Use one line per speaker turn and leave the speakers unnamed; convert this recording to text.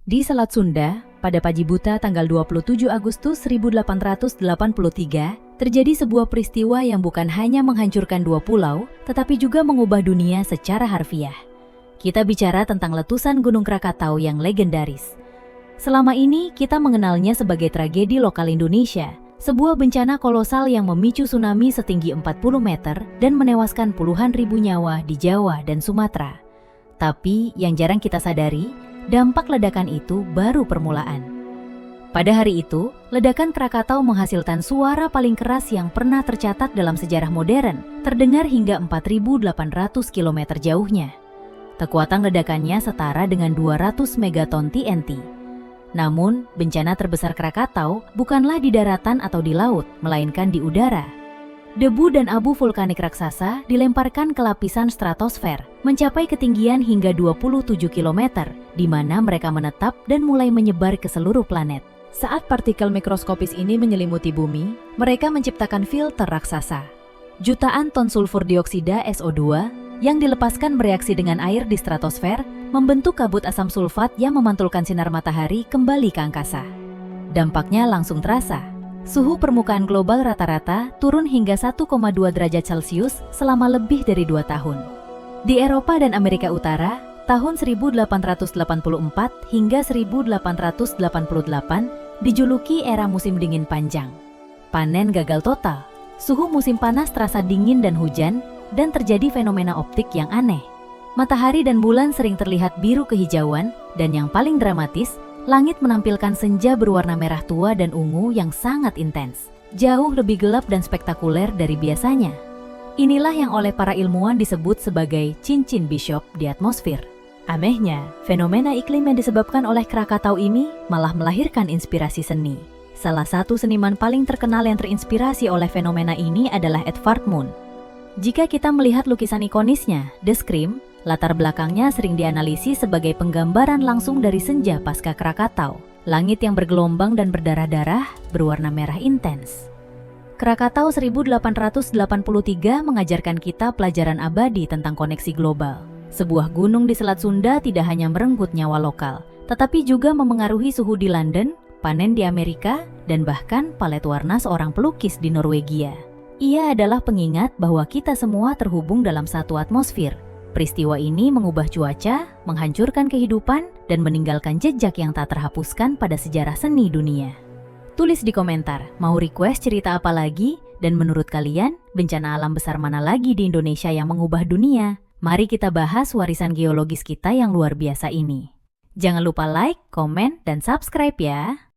Di Selat Sunda, pada pagi buta tanggal 27 Agustus 1883, terjadi sebuah peristiwa yang bukan hanya menghancurkan dua pulau, tetapi juga mengubah dunia secara harfiah. Kita bicara tentang letusan Gunung Krakatau yang legendaris. Selama ini, kita mengenalnya sebagai tragedi lokal Indonesia, sebuah bencana kolosal yang memicu tsunami setinggi 40 meter dan menewaskan puluhan ribu nyawa di Jawa dan Sumatera. Tapi, yang jarang kita sadari, dampak ledakan itu baru permulaan. Pada hari itu, ledakan Krakatau menghasilkan suara paling keras yang pernah tercatat dalam sejarah modern, terdengar hingga 4.800 km jauhnya. Kekuatan ledakannya setara dengan 200 megaton TNT. Namun, bencana terbesar Krakatau bukanlah di daratan atau di laut, melainkan di udara. Debu dan abu vulkanik raksasa dilemparkan ke lapisan stratosfer, mencapai ketinggian hingga 27 km, di mana mereka menetap dan mulai menyebar ke seluruh planet. Saat partikel mikroskopis ini menyelimuti bumi, mereka menciptakan filter raksasa. Jutaan ton sulfur dioksida SO2 yang dilepaskan bereaksi dengan air di stratosfer membentuk kabut asam sulfat yang memantulkan sinar matahari kembali ke angkasa. Dampaknya langsung terasa. Suhu permukaan global rata-rata turun hingga 1,2 derajat Celcius selama lebih dari 2 tahun. Di Eropa dan Amerika Utara, tahun 1884 hingga 1888 dijuluki era musim dingin panjang. Panen gagal total, suhu musim panas terasa dingin dan hujan, dan terjadi fenomena optik yang aneh. Matahari dan bulan sering terlihat biru kehijauan, dan yang paling dramatis, langit menampilkan senja berwarna merah tua dan ungu yang sangat intens, jauh lebih gelap dan spektakuler dari biasanya. Inilah yang oleh para ilmuwan disebut sebagai cincin bishop di atmosfer. Anehnya, fenomena iklim yang disebabkan oleh Krakatau ini malah melahirkan inspirasi seni. Salah satu seniman paling terkenal yang terinspirasi oleh fenomena ini adalah Edvard Munch. Jika kita melihat lukisan ikonisnya, The Scream, latar belakangnya sering dianalisis sebagai penggambaran langsung dari senja pasca Krakatau. Langit yang bergelombang dan berdarah-darah, berwarna merah intens. Krakatau 1883 mengajarkan kita pelajaran abadi tentang koneksi global. Sebuah gunung di Selat Sunda tidak hanya merenggut nyawa lokal, tetapi juga memengaruhi suhu di London, panen di Amerika, dan bahkan palet warna seorang pelukis di Norwegia. Ia adalah pengingat bahwa kita semua terhubung dalam satu atmosfer. Peristiwa ini mengubah cuaca, menghancurkan kehidupan, dan meninggalkan jejak yang tak terhapuskan pada sejarah seni dunia. Tulis di komentar, mau request cerita apa lagi? Dan menurut kalian, bencana alam besar mana lagi di Indonesia yang mengubah dunia? Mari kita bahas warisan geologis kita yang luar biasa ini. Jangan lupa like, komen, dan subscribe ya!